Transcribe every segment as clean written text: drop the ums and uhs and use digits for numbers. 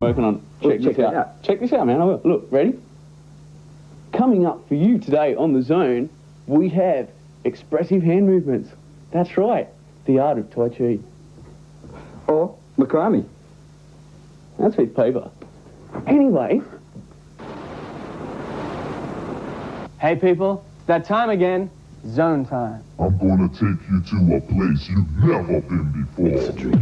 Working on. Check this out. Check this out, man. Look, ready? Coming up for you today on The Zone, we have expressive hand movements. That's right, the art of Tai Chi. Or macrame. That's with paper. Anyway. Hey people, it's that time again. Zone time. I'm gonna take you to a place you've never been before. It's a dream.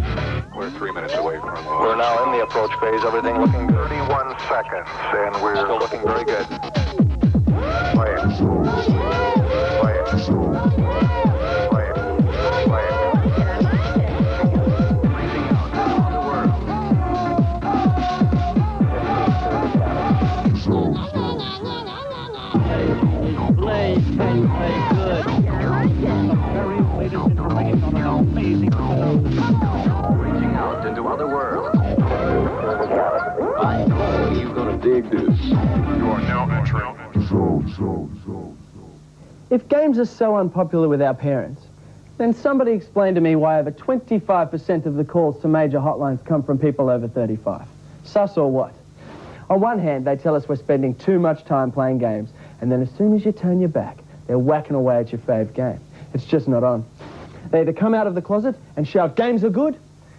We're 3 minutes away from... We're now in the approach phase. Everything looking good. 31 seconds, and we're Still looking very good. Play it. Zone. Play it. Zone. Play it. Play it. Reaching out to the world. Zone. Play good. Very latest information on an amazing show. Reaching out into other worlds. I know you're gonna dig this. You are now entering. Zone. If games are so unpopular with our parents, then somebody explain to me why over 25% of the calls to major hotlines come from people over 35. Sus or what? On one hand, they tell us we're spending too much time playing games, and then as soon as you turn your back, they're whacking away at your fave game. It's just not on. They either come out of the closet and shout games are good,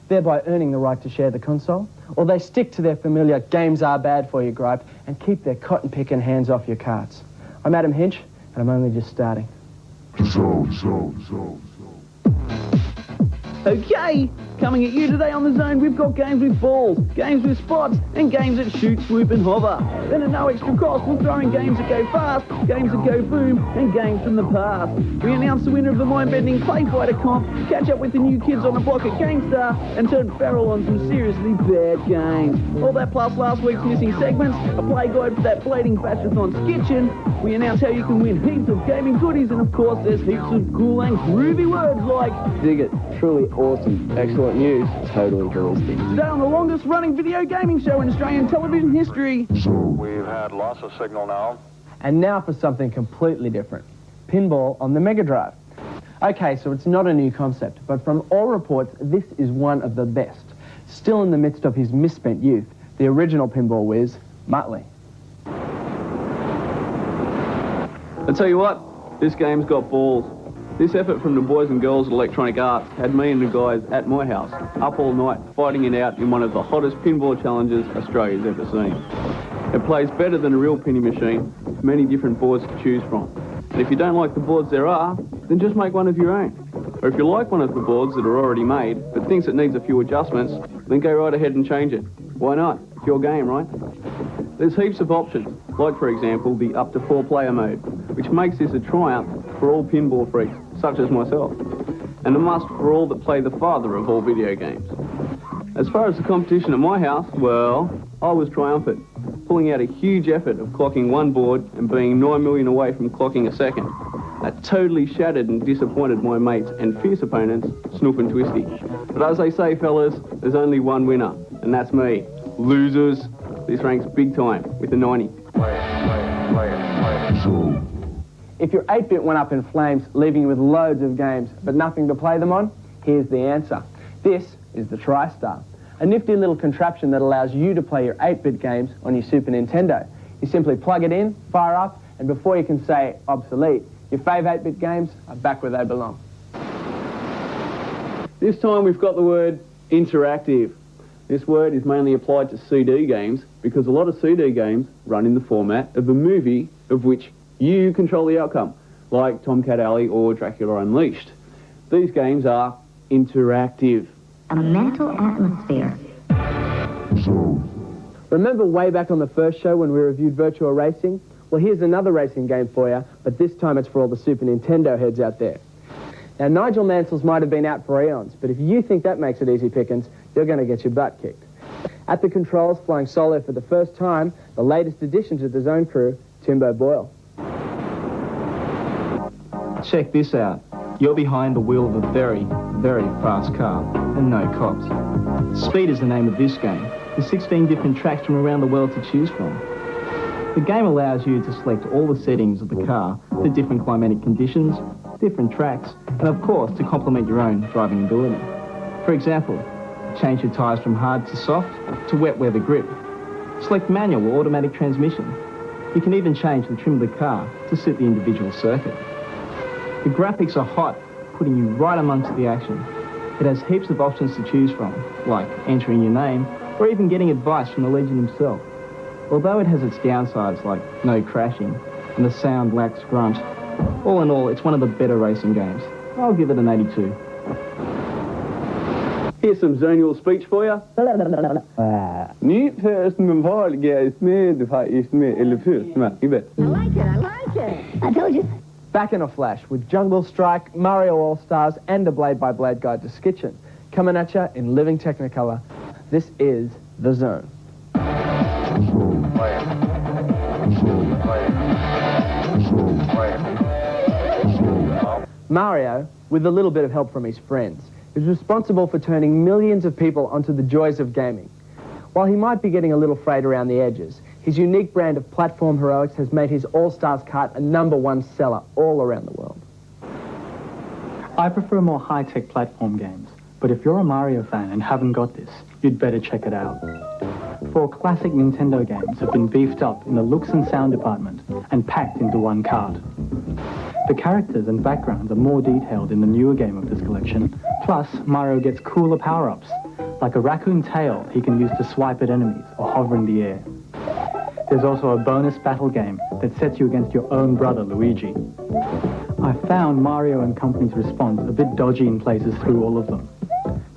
thereby earning the right to share the console, or they stick to their familiar games are bad for you gripe and keep their cotton-picking hands off your carts. I'm Adam Hinch, and I'm only just starting. Zone. Okay, coming at you today on The Zone, we've got games with balls, games with spots, and games that shoot, swoop, and hover. Then at no extra cost, we'll throw in games that go fast, games that go boom, and games from the past. We announce the winner of the mind-bending Play Fighter comp, catch up with the new kids on the block at GameStar, and turn feral on some seriously bad games. All that plus last week's missing segments, a play guide for that blading Fashion-thon's kitchen. We announce how you can win heaps of gaming goodies, and of course there's heaps of cool and groovy words like dig it, truly awesome, excellent news, totally ballistic. Today on the longest running video gaming show in Australian television history. We've had loss of signal now. And now for something completely different. Pinball on the Mega Drive. Okay, so it's not a new concept, but from all reports, this is one of the best. Still in the midst of his misspent youth, the original pinball whiz, Muttley. I tell you what, this game's got balls. This effort from the boys and girls at Electronic Arts had me and the guys at my house, up all night, fighting it out in one of the hottest pinball challenges Australia's ever seen. It plays better than a real penny machine, with many different boards to choose from. And if you don't like the boards there are, then just make one of your own. Or if you like one of the boards that are already made, but thinks it needs a few adjustments, then go right ahead and change it. Why not? It's your game, right? There's heaps of options, like for example the up to 4-player mode, which makes this a triumph for all pinball freaks, such as myself, and a must for all that play the father of all video games. As far as the competition at my house, well, I was triumphant, pulling out a huge effort of clocking one board and being 9 million away from clocking a second. That totally shattered and disappointed my mates and fierce opponents, Snoop and Twisty. But as they say, fellas, there's only one winner, and that's me. Losers. This ranks big time with a 90. If your 8-bit went up in flames, leaving you with loads of games, but nothing to play them on, here's the answer. This is the TriStar, a nifty little contraption that allows you to play your 8-bit games on your Super Nintendo. You simply plug it in, fire up, and before you can say obsolete, your fave 8-bit games are back where they belong. This time we've got the word interactive. This word is mainly applied to CD games because a lot of CD games run in the format of a movie of which you control the outcome, like Tomcat Alley or Dracula Unleashed. These games are interactive. A mental atmosphere. Remember way back on the first show when we reviewed Virtua Racing? Well, here's another racing game for you, but this time it's for all the Super Nintendo heads out there. Now, Nigel Mansell's might have been out for eons, but if you think that makes it easy pickings, you're going to get your butt kicked. At the controls, flying solo for the first time, the latest addition to the Zone crew, Timbo Boyle. Check this out. You're behind the wheel of a very, very fast car, and no cops. Speed is the name of this game. There's 16 different tracks from around the world to choose from. The game allows you to select all the settings of the car for different climatic conditions, different tracks, and of course to complement your own driving ability. For example, Change your tyres from hard to soft to wet weather grip. Select manual or automatic transmission. You can even change the trim of the car to suit the individual circuit. The graphics are hot, putting you right amongst the action. It has heaps of options to choose from, like entering your name or even getting advice from the legend himself. Although it has its downsides like no crashing and the sound lacks grunt, all in all, it's one of the better racing games. I'll give it an 82. Here's some zonal speech for you. Ni först med valgäs med faktiskt med eller först med i vet. I like it. I told you. Back in a flash with Jungle Strike, Mario All-Stars, and a blade-by-blade guide to Skitchin. Coming at you in living Technicolor. This is The Zone. Mario, with a little bit of help from his friends, is responsible for turning millions of people onto the joys of gaming. While he might be getting a little frayed around the edges, his unique brand of platform heroics has made his All-Stars cart a #1 seller all around the world. I prefer more high-tech platform games, but if you're a Mario fan and haven't got this, you'd better check it out. 4 classic Nintendo games have been beefed up in the looks and sound department and packed into one cart. The characters and backgrounds are more detailed in the newer game of this collection, plus Mario gets cooler power-ups, like a raccoon tail he can use to swipe at enemies or hover in the air. There's also a bonus battle game that sets you against your own brother, Luigi. I found Mario and Company's response a bit dodgy in places through all of them.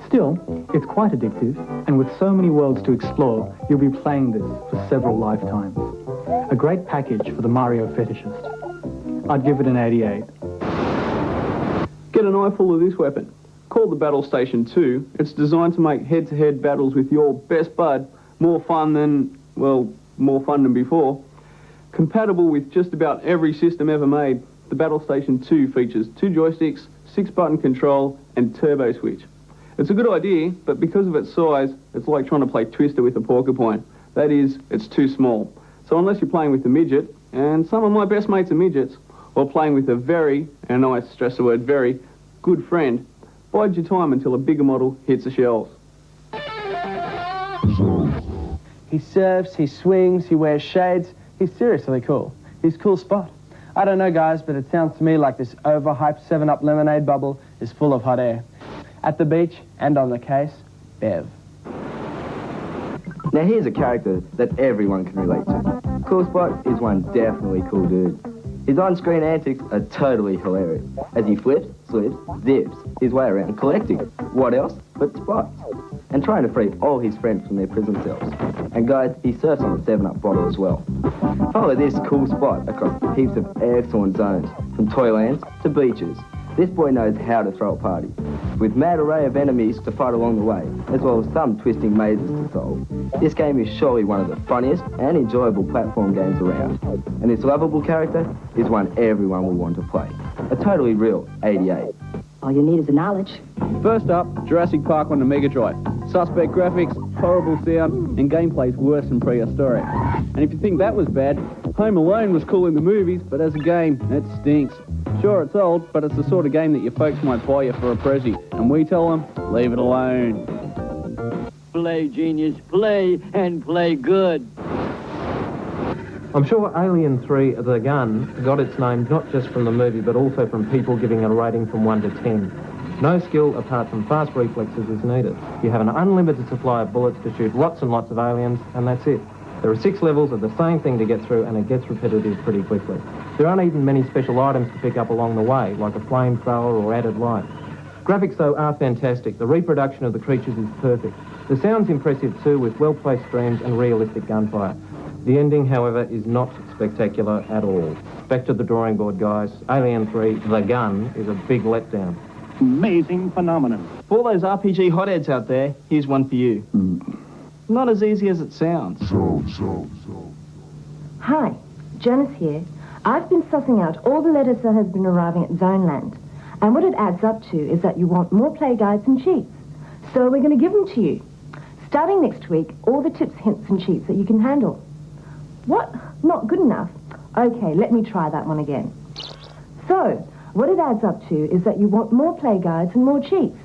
Still, it's quite addictive, and with so many worlds to explore, you'll be playing this for several lifetimes. A great package for the Mario fetishist. I'd give it an 88. Get an eyeful of this weapon. Called the Battle Station 2, it's designed to make head-to-head battles with your best bud more fun than before. Compatible with just about every system ever made, the Battle Station 2 features 2 joysticks, 6-button control, and turbo switch. It's a good idea, but because of its size, it's like trying to play Twister with a porcupine. That is, it's too small. So unless you're playing with a midget, and some of my best mates are midgets, or playing with a very, and I stress the word very, good friend, bide your time until a bigger model hits the shelves. He surfs, he swings, he wears shades. He's seriously cool. He's cool spot. I don't know, guys, but it sounds to me like this overhyped 7-Up lemonade bubble is full of hot air. At the beach and on the case, Bev. Now here's a character that everyone can relate to. Cool Spot is one definitely cool dude. His on-screen antics are totally hilarious, as he flips, slips, zips his way around collecting. What else but spots? And trying to free all his friends from their prison cells. And guys, he surfs on a 7-Up bottle as well. Follow this cool spot across heaps of excellent zones, from toylands to beaches. This boy knows how to throw a party, with mad array of enemies to fight along the way, as well as some twisting mazes to solve. This game is surely one of the funniest and enjoyable platform games around, and this lovable character is one everyone will want to play. A totally real 88. All you need is the knowledge. First up, Jurassic Park on the Mega Drive. Suspect graphics, horrible sound, and gameplay's worse than prehistoric. And if you think that was bad, Home Alone was cool in the movies, but as a game, it stinks. Sure, it's old, but it's the sort of game that your folks might buy you for a prezi. And we tell them, leave it alone. Play, genius, play, and play good. I'm sure Alien 3, The Gun, got its name not just from the movie, but also from people giving a rating from 1 to 10. No skill apart from fast reflexes is needed. You have an unlimited supply of bullets to shoot lots and lots of aliens, and that's it. There are 6 levels of the same thing to get through, and it gets repetitive pretty quickly. There aren't even many special items to pick up along the way, like a flamethrower or added light. Graphics, though, are fantastic. The reproduction of the creatures is perfect. The sound's impressive, too, with well-placed streams and realistic gunfire. The ending, however, is not spectacular at all. Back to the drawing board, guys. Alien 3, The Gun, is a big letdown. Amazing phenomenon. For all those RPG hotheads out there, here's one for you. Not as easy as it sounds. Hi, Janice here. I've been sussing out all the letters that have been arriving at Zoneland. And what it adds up to is that you want more play guides and cheats. So we're going to give them to you. Starting next week, all the tips, hints and cheats that you can handle. What? Not good enough? Okay, let me try that one again. So, what it adds up to is that you want more play guides and more cheats.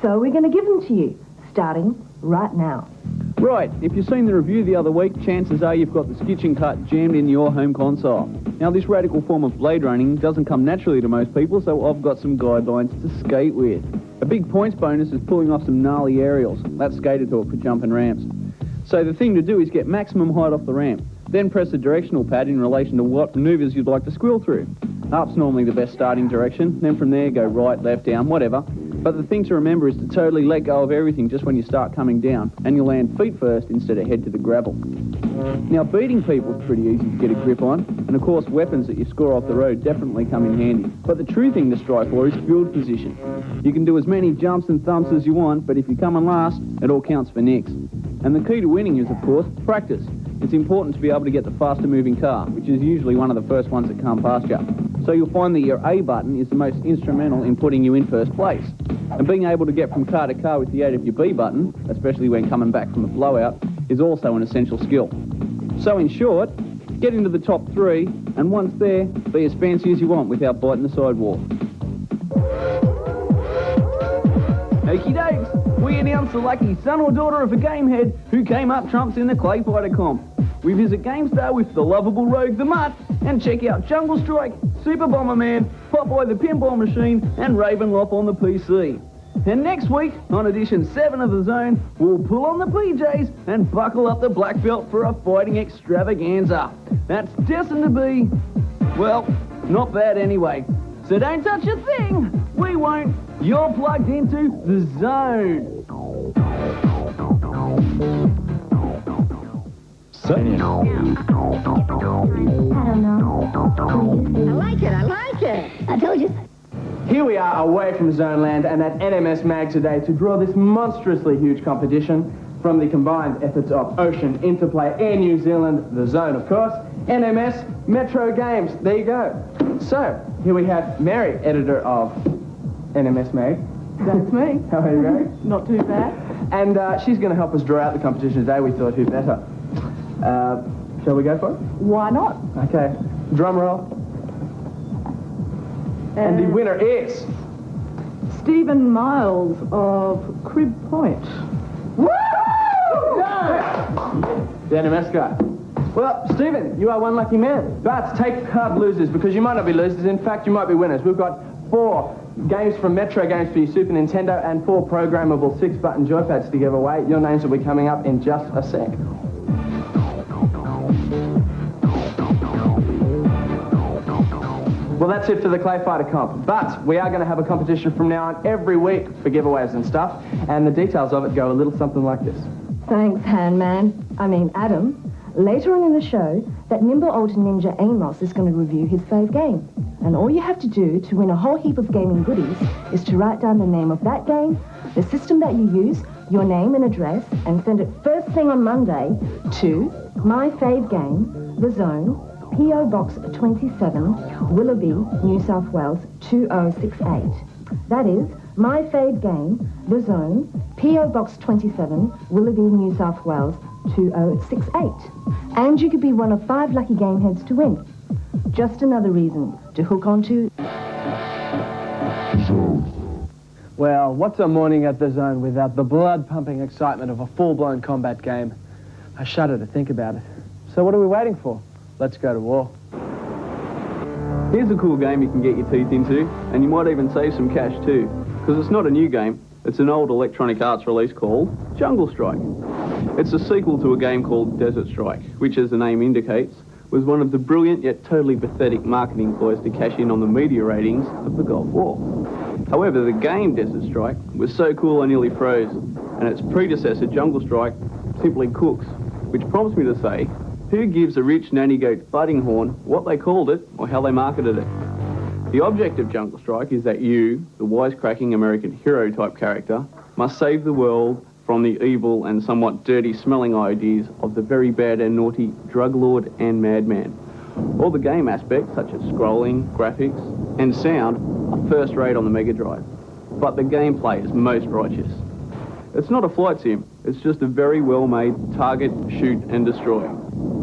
So we're going to give them to you. starting right now. Right, if you've seen the review the other week, chances are you've got the skitch and cut jammed in your home console. Now, this radical form of blade running doesn't come naturally to most people, so I've got some guidelines to skate with. A big points bonus is pulling off some gnarly aerials. That's skater talk for jumping ramps. So the thing to do is get maximum height off the ramp, then press the directional pad in relation to what manoeuvres you'd like to squirrel through. Up's normally the best starting direction, then from there go right, left, down, whatever. But the thing to remember is to totally let go of everything just when you start coming down, and you'll land feet first instead of head to the gravel. Now, beating people is pretty easy to get a grip on, and of course weapons that you score off the road definitely come in handy. But the true thing to strive for is field position. You can do as many jumps and thumps as you want, but if you come in last, it all counts for nicks. And the key to winning is, of course, practice. It's important to be able to get the faster moving car, which is usually one of the first ones that come past you. So you'll find that your A button is the most instrumental in putting you in first place. And being able to get from car to car with the aid of your B button, especially when coming back from a blowout, is also an essential skill. So in short, get into the top 3, and once there, be as fancy as you want without biting the sidewalk. Okie dokes, we announce the lucky son or daughter of a gamehead who came up trumps in the clay fighter comp. We visit GameStar with the lovable Rogue the Mutt and check out Jungle Strike, Super Bomberman, Popeye the Pinball Machine and Ravenloft on the PC. And next week, on edition 7 of The Zone, we'll pull on the PJs and buckle up the black belt for a fighting extravaganza. That's destined to be, well, not bad anyway. So don't touch a thing, we won't. You're plugged into The Zone. I don't know. I like it. I told you. Here we are away from Zone Land and at NMS Mag today to draw this monstrously huge competition from the combined efforts of Ocean, Interplay, Air New Zealand, The Zone of course, NMS, Metro Games. There you go. So, here we have Mary, editor of NMS Mag. That's me. How are you going? Not too bad. And she's going to help us draw out the competition today. We thought who better. Shall we go for it? Why not? Okay. Drum roll. And the winner is... Stephen Miles of Crüe Point. Woo! The NMS guy. Well, Stephen, you are one lucky man. But take hard losers, because you might not be losers. In fact, you might be winners. We've got 4 games from Metro Games for your Super Nintendo and 4 programmable 6-button joypads to give away. Your names will be coming up in just a sec. Well, that's it for the Clay Fighter comp. But we are going to have a competition from now on every week for giveaways and stuff. And the details of it go a little something like this. Thanks, Adam. Later on in the show, that nimble old ninja Amos is going to review his fave game. And all you have to do to win a whole heap of gaming goodies is to write down the name of that game, the system that you use, your name and address, and send it first thing on Monday to My Fave Game, The Zone, P.O. Box 27, Willoughby, New South Wales 2068. That is, My Fave Game, The Zone, P.O. Box 27, Willoughby, New South Wales 2068. And you could be one of 5 lucky gameheads to win. Just another reason to hook onto... Well, what's a morning at The Zone without the blood-pumping excitement of a full-blown combat game? I shudder to think about it. So what are we waiting for? Let's go to war. Here's a cool game you can get your teeth into, and you might even save some cash too, because it's not a new game, it's an old Electronic Arts release called Jungle Strike. It's a sequel to a game called Desert Strike, which, as the name indicates, was one of the brilliant yet totally pathetic marketing ploys to cash in on the media ratings of the Gulf War. However, the game Desert Strike was so cool I nearly froze, and its predecessor Jungle Strike simply cooks, which prompts me to say, who gives a rich nanny goat butting horn what they called it or how they marketed it? The object of Jungle Strike is that you, the wisecracking American hero type character, must save the world from the evil and somewhat dirty smelling ideas of the very bad and naughty drug lord and madman. All the game aspects such as scrolling, graphics and sound are first rate on the Mega Drive, but the gameplay is most righteous. It's not a flight sim, it's just a very well made target, shoot and destroy.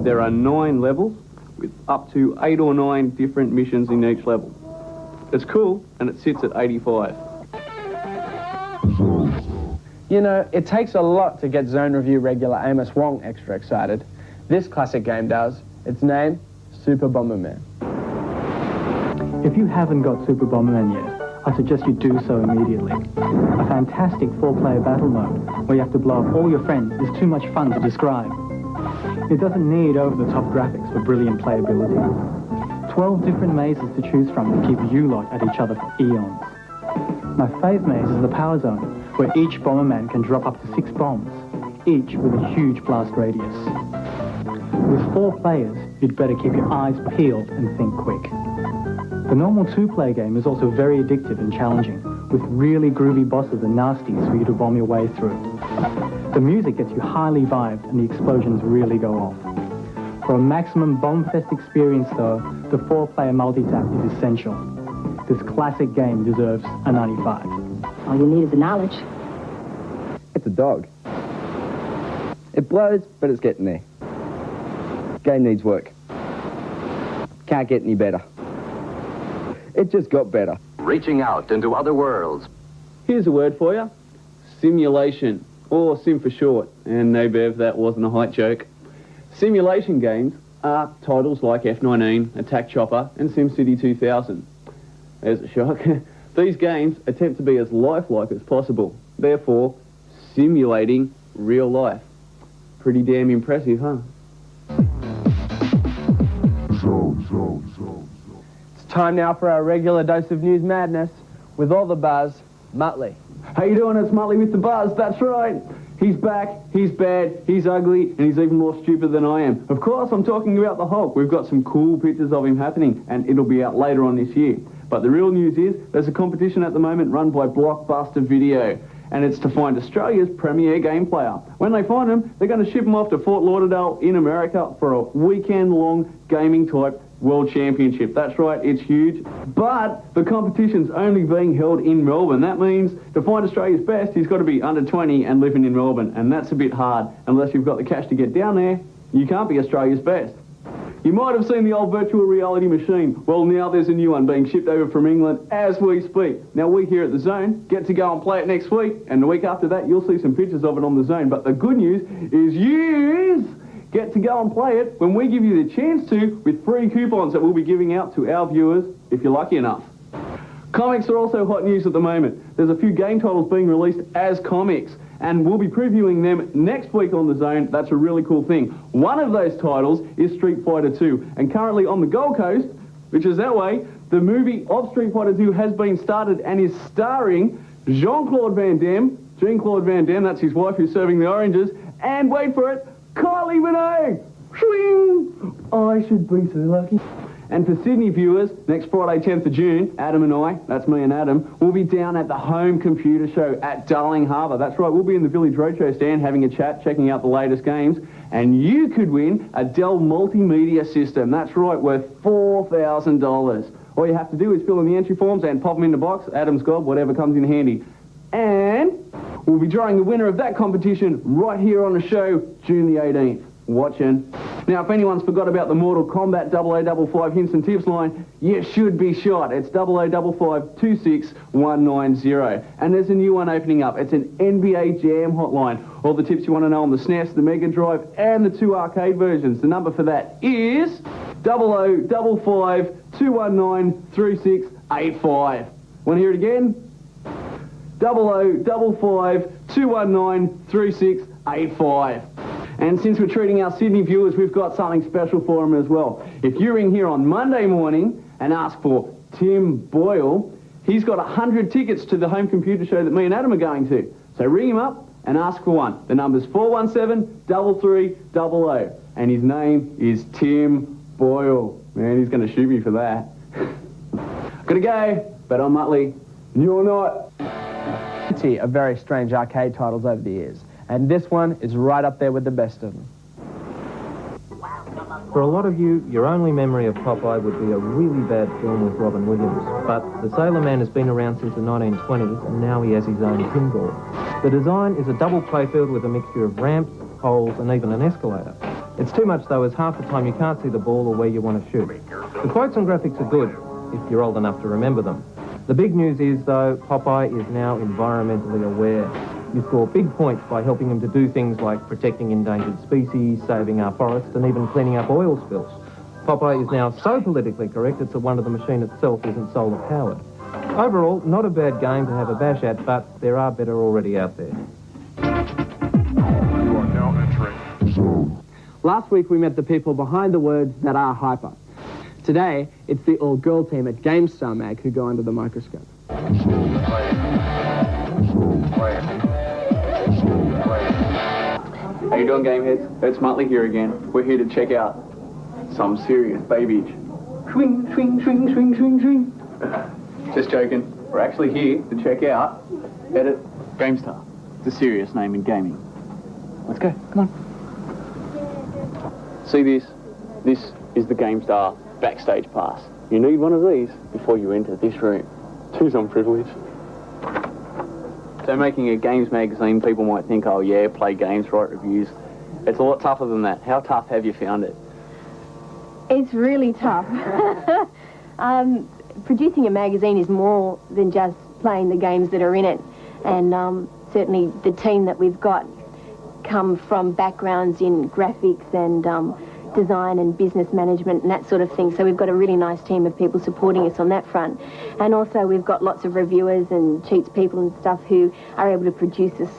There are 9 levels with up to 8 or 9 different missions in each level. It's cool and it sits at 85. You know, it takes a lot to get Zone Review regular Amos Wong extra excited. This classic game does. Its name, Super Bomberman. If you haven't got Super Bomberman yet, I suggest you do so immediately. A fantastic 4-player battle mode where you have to blow up all your friends is too much fun to describe. It doesn't need over-the-top graphics for brilliant playability. 12 different mazes to choose from that keep you lot at each other for eons. My fave maze is the Power Zone, where each Bomberman can drop up to 6 bombs, each with a huge blast radius. With 4 players, you'd better keep your eyes peeled and think quick. The normal 2-player game is also very addictive and challenging, with really groovy bosses and nasties for you to bomb your way through. The music gets you highly vibed and the explosions really go off. For a maximum bomb-fest experience though, the 4-player multi-tap is essential. This classic game deserves a 95. All you need is the knowledge. It's a dog. It blows, but it's getting there. Game needs work. Can't get any better. It just got better. Reaching out into other worlds. Here's a word for you. Simulation, or sim for short. And no, Bev, that wasn't a height joke. Simulation games are titles like F-19, Attack Chopper, and SimCity 2000. There's a shock. These games attempt to be as lifelike as possible, therefore simulating real life. Pretty damn impressive, huh? It's time now for our regular dose of news madness. With all the buzz, Muttley. How you doing? It's Muttley with the buzz, that's right. He's back, he's bad, he's ugly, and he's even more stupid than I am. Of course, I'm talking about the Hulk. We've got some cool pictures of him happening, and it'll be out later on this year. But the real news is, there's a competition at the moment run by Blockbuster Video, and it's to find Australia's premier game player. When they find him, they're going to ship him off to Fort Lauderdale in America for a weekend-long gaming-type World Championship. That's right, it's huge. But the competition's only being held in Melbourne. That means to find Australia's best, he's got to be under 20 and living in Melbourne. And that's a bit hard. Unless you've got the cash to get down there, you can't be Australia's best. You might have seen the old virtual reality machine. Well, now there's a new one being shipped over from England as we speak. Now, we here at The Zone get to go and play it next week. And the week after that, you'll see some pictures of it on The Zone. But the good news is you get to go and play it when we give you the chance to with free coupons that we'll be giving out to our viewers if you're lucky enough. Comics are also hot news at the moment. There's a few game titles being released as comics, and we'll be previewing them next week on The Zone. That's a really cool thing. One of those titles is Street Fighter 2, and currently on the Gold Coast, which is that way, the movie of Street Fighter 2 has been started and is starring Jean-Claude Van Damme, that's his wife who's serving the oranges, and wait for it, Kylie Minogue! Swing! I should be so lucky. And for Sydney viewers, next Friday, 10th of June, Adam and I, that's me and Adam, we'll be down at the Home Computer Show at Darling Harbour. That's right, we'll be in the Village Roadshow stand having a chat, checking out the latest games, and you could win a Dell multimedia system. That's right, worth $4,000. All you have to do is fill in the entry forms and pop them in the box. Adam's got whatever comes in handy. And we'll be drawing the winner of that competition right here on the show, June the 18th. Watching. Now, if anyone's forgot about the Mortal Kombat 0055 hints and tips line, you should be shot. It's 0055 26190. And there's a new one opening up. It's an NBA Jam hotline. All the tips you want to know on the SNES, the Mega Drive, and the 2 arcade versions. The number for that is 0055 219 3685. Want to hear it again? 0055 219 3685. And since we're treating our Sydney viewers, we've got something special for them as well. If you ring here on Monday morning and ask for Tim Boyle, he's got 100 tickets to the Home Computer Show that me and Adam are going to. So ring him up and ask for one. The number's 417-3300. And his name is Tim Boyle. Man, he's going to shoot me for that. Gotta go, but I'm Muttley. You're not. Of very strange arcade titles over the years. And this one is right up there with the best of them. For a lot of you, your only memory of Popeye would be a really bad film with Robin Williams. But the Sailor Man has been around since the 1920s, and now he has his own pinball. The design is a double playfield with a mixture of ramps, holes, and even an escalator. It's too much, though, as half the time you can't see the ball or where you want to shoot. The quotes and graphics are good, if you're old enough to remember them. The big news is, though, Popeye is now environmentally aware. You score big points by helping him to do things like protecting endangered species, saving our forests, and even cleaning up oil spills. Popeye is now so politically correct it's a wonder the machine itself isn't solar powered. Overall, not a bad game to have a bash at, but there are better already out there. You are now entering Zone. Last week we met the people behind the words that are hyper. Today, it's the all-girl team at GameStar Mag who go under the microscope. How you doing, Gameheads? It's Muttley here again. We're here to check out some serious babiage. Swing, swing, swing, swing, swing, swing. Just joking. We're actually here to check out Edit GameStar. It's a serious name in gaming. Let's go, come on. See this? This is the GameStar backstage pass. You need one of these before you enter this room. Choose on privilege. So making a games magazine, people might think, oh yeah, play games, write reviews. It's a lot tougher than that. How tough have you found it? It's really tough. Producing a magazine is more than just playing the games that are in it. And certainly the team that we've got come from backgrounds in graphics and design and business management and that sort of thing. So we've got a really nice team of people supporting us on that front. And also we've got lots of reviewers and cheats people and stuff who are able to produce us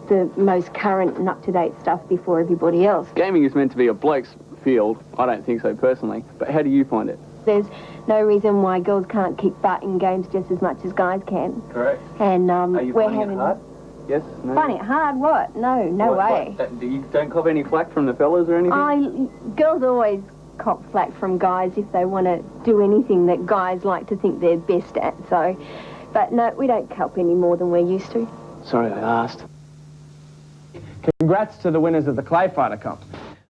the most current and up-to-date stuff before everybody else. Gaming is meant to be a bloke's field. I don't think so personally. But how do you find it? There's no reason why girls can't kick butt in games just as much as guys can. Correct. And are you we're finding having it hard? Yes? No? Finding it hard? What? No way. You don't cop any flack from the fellas or anything? Girls always cop flack from guys if they want to do anything that guys like to think they're best at. So, but no, we don't cop any more than we're used to. Sorry I asked. Congrats to the winners of the Clay Fighter Comp.